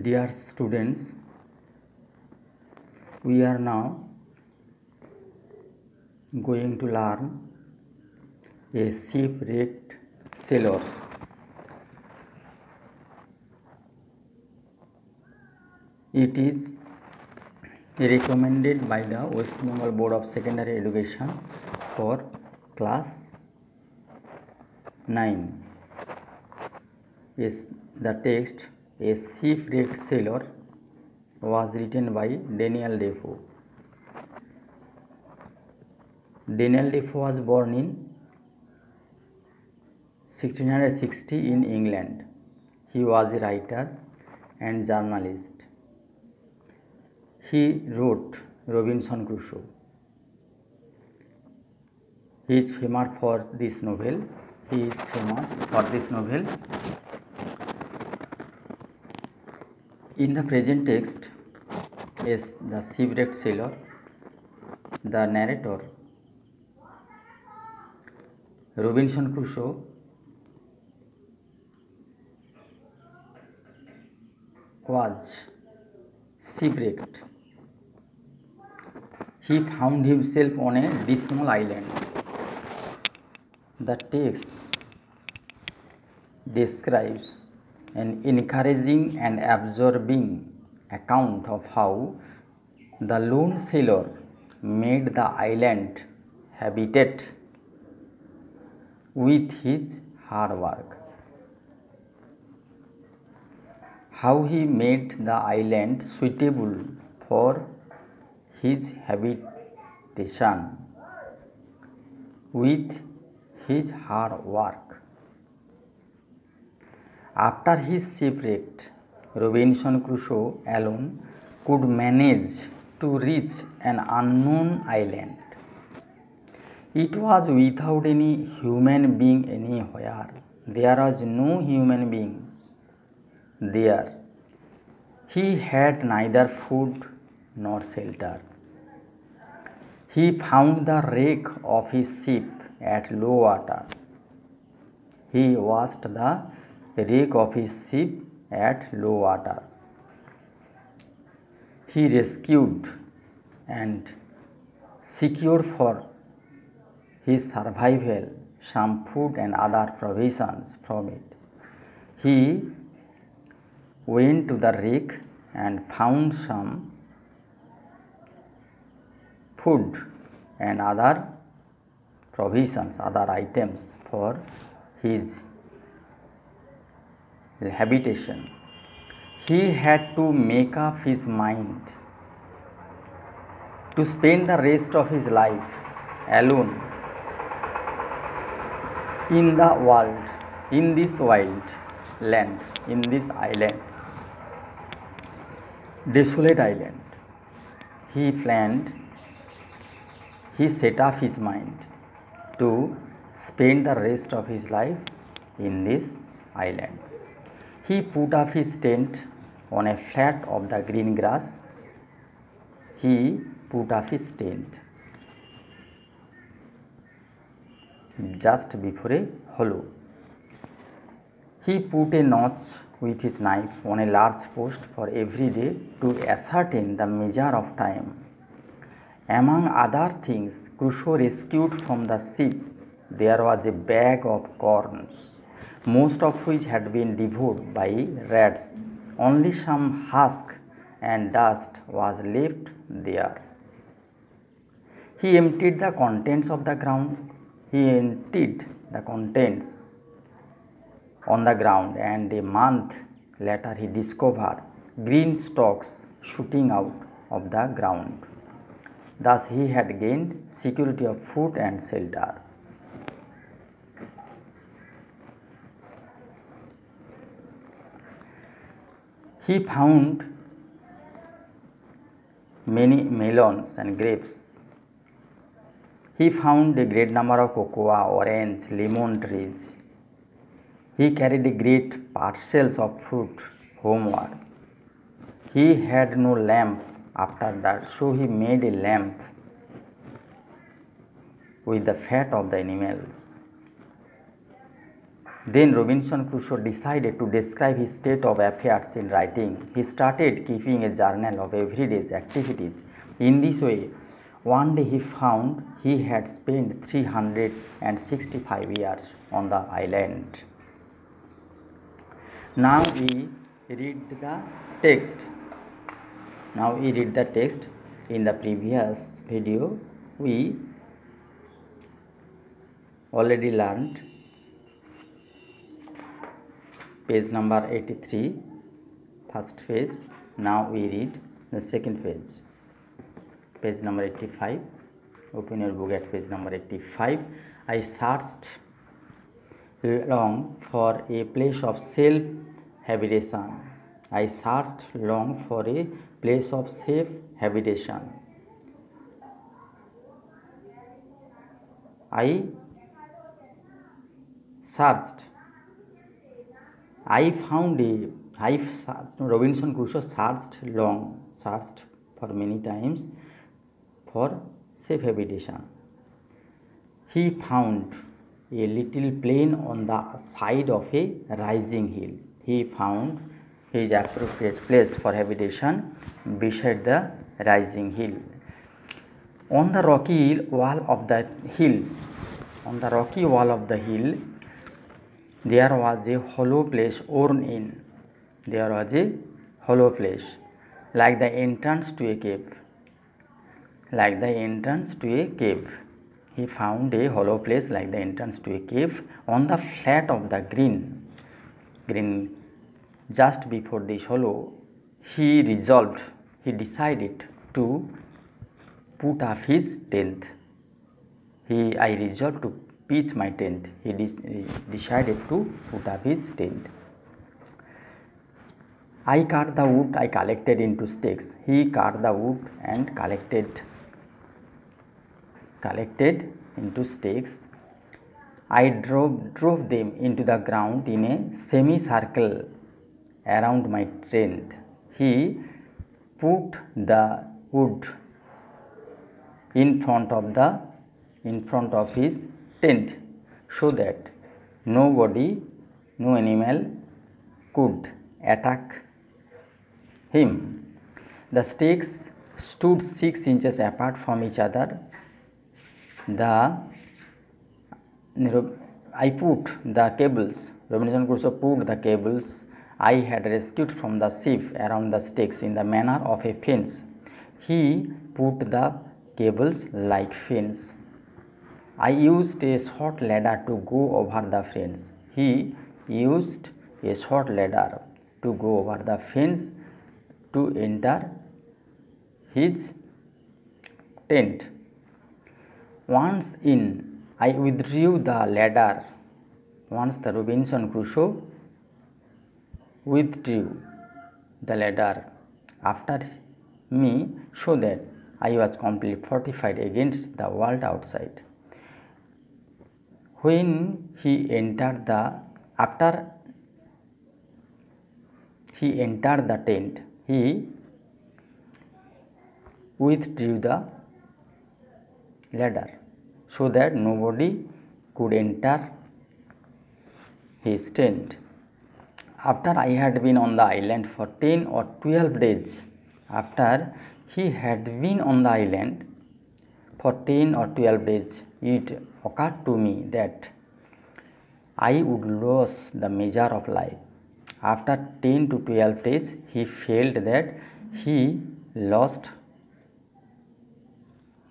Dear students, we are now going to learn a shipwrecked sailor. It is recommended by the West Bengal Board of Secondary Education for class 9. Yes, the text A Shipwrecked Sailor was written by Daniel Defoe. Daniel Defoe was born in 1660 in England. He was a writer and journalist. He wrote Robinson Crusoe. He is famous for this novel. In the present text is the shipwrecked sailor. The narrator Robinson Crusoe was shipwrecked. He found himself on a dismal island. The text describes an encouraging and absorbing account of how the lone sailor made the island habitat with his hard work. How he made the island suitable for his habitation with his hard work. After his shipwreck, Robinson Crusoe alone could manage to reach an unknown island. It was without any human being anywhere. There was no human being there. He had neither food nor shelter. He found the wreck of his ship at low water. He watched the wreck of his ship at low water. He rescued and secured for his survival some food and other provisions from it. He went to the wreck and found some food and other provisions, other items for his habitation. He had to make up his mind to spend the rest of his life alone in the world, in this wild land, in this island, desolate island. He set up his mind to spend the rest of his life in this island. He put up his tent on a flat of the green grass. He put up his tent just before a hollow. He put a notch with his knife on a large post for every day to ascertain the measure of time. Among other things, Crusoe rescued from the ship there was a bag of corns, most of which had been devoured by rats. Only some husk and dust was left there. He emptied the contents of the ground. He emptied the contents on the ground, and a month later he discovered green stalks shooting out of the ground. Thus he had gained security of food and shelter. He found many melons and grapes. He found a great number of cocoa, orange, lemon trees. He carried a great parcels of fruit homeward. He had no lamp after that, so he made a lamp with the fat of the animals. Then Robinson Crusoe decided to describe his state of affairs in writing. He started keeping a journal of everyday activities. In this way, one day he found he had spent 365 years on the island. Now we read the text. In the previous video we already learned page number 83, first page. Now we read the second page, page number 85. Open your book at page number 85. I searched long for a place of self-habitation. I searched long for a place of safe habitation. I searched. I found a. Robinson Crusoe searched for many times for safe habitation. He found a little plain on the side of a rising hill. He found his appropriate place for habitation beside the rising hill. On the rocky wall of the hill, there was a hollow place worn in. There was a hollow place, like the entrance to a cave. He found a hollow place like the entrance to a cave on the flat of the green. Just before this hollow, he decided to put up his tent. I resolved to pitch my tent. He decided to put up his tent. I cut the wood I collected into stakes. He cut the wood and collected into stakes. I drove them into the ground in a semicircle around my tent. He put the wood in front of his tent so that no animal could attack him. The stakes stood 6 inches apart from each other. Robinson Crusoe put the cables I had rescued from the ship around the stakes in the manner of a fence. He put the cables like fence. I used a short ladder to go over the fence. He used a short ladder to go over the fence to enter his tent. Once in, I withdrew the ladder. Once the Robinson Crusoe withdrew the ladder after me so that I was completely fortified against the world outside. When he entered the tent, he withdrew the ladder so that nobody could enter his tent. After I had been on the island for 10 or 12 days, after he had been on the island for 10 or 12 days, it occurred to me that I would lose the measure of life. After 10 to 12 days, he felt that he lost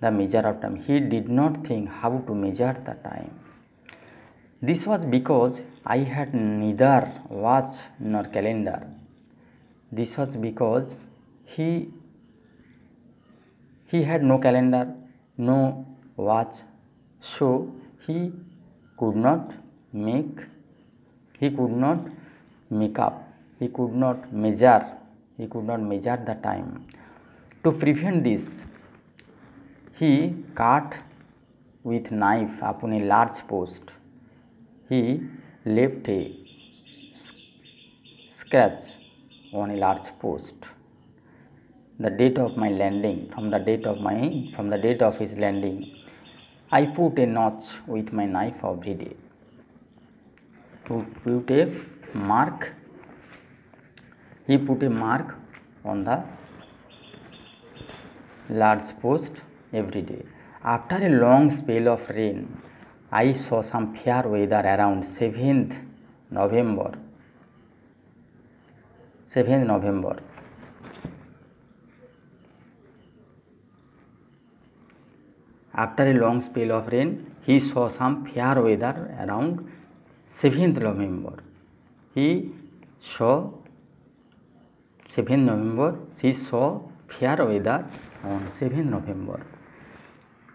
the measure of time. He did not think how to measure the time. This was because I had neither watch nor calendar. This was because he had no calendar, no watch, so he could not measure, he could not measure the time. To prevent this, he cut with knife upon a large post. He left a scratch on a large post. The date of my landing, from the date of his landing, I put a notch with my knife every day. put a mark. He put a mark on the large post every day. After a long spell of rain, I saw some fair weather around 7th November. 7th November. After a long spell of rain, he saw some fair weather around 7th November. He saw 7th November. He saw fair weather on 7th November.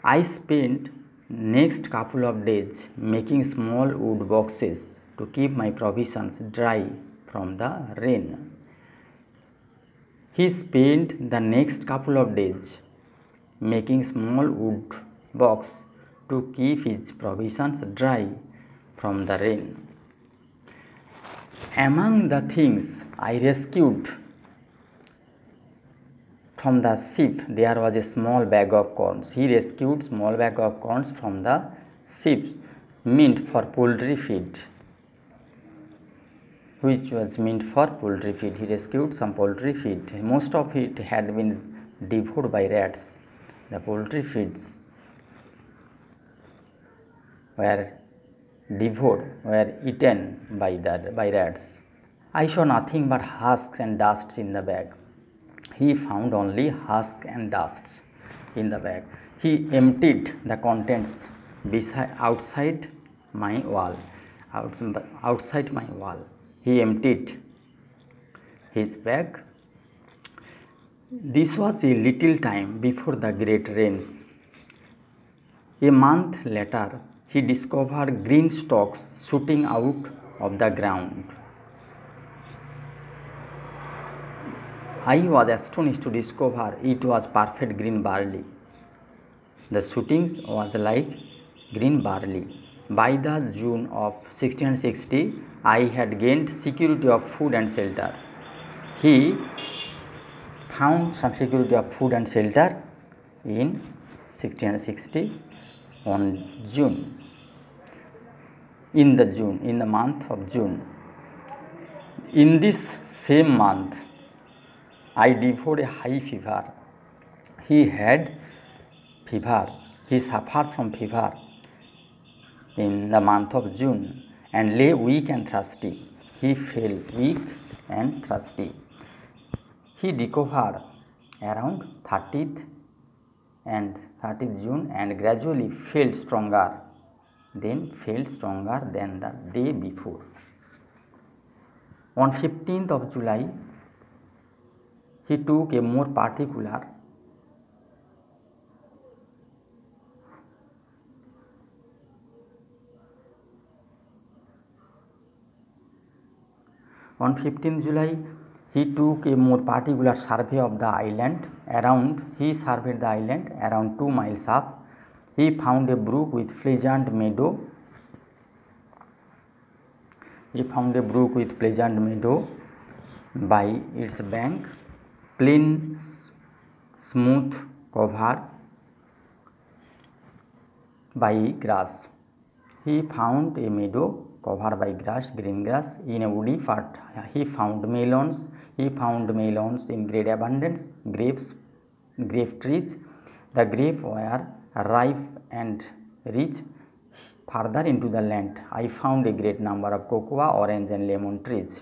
I spent next couple of days making small wood boxes to keep my provisions dry from the rain. He spent the next couple of days making small wood box to keep his provisions dry from the rain. Among the things I rescued from the ship, there was a small bag of corns. He rescued small bag of corns from the ship meant for poultry feed, which was meant for poultry feed. He rescued some poultry feed. Most of it had been devoured by rats. The poultry feeds were devoured, were eaten by rats. I saw nothing but husks and dusts in the bag. He found only husks and dusts in the bag. He emptied the contents outside my wall. Outside my wall, he emptied his bag. This was a little time before the great rains. A month later, he discovered green stalks shooting out of the ground. I was astonished to discover it was perfect green barley. The shootings was like green barley. By the June of 1660, I had gained security of food and shelter. He found some security of food and shelter in 1660 on June. In the month of June. In this same month, I devoured a high fever. He had fever. He suffered from fever in the month of June and lay weak and thirsty. He fell weak and thirsty. He recovered around 30th June and gradually felt stronger than the day before. On 15th of July, he took a more particular survey of the island. He surveyed the island around 2 miles up. He found a brook with pleasant meadow. By its bank, plain, smooth, covered by grass. He found a meadow covered by green grass. In a woody part, he found melons. In great abundance. Grape trees. The grapes were ripe and rich. Further into the land, I found a great number of cocoa, orange and lemon trees.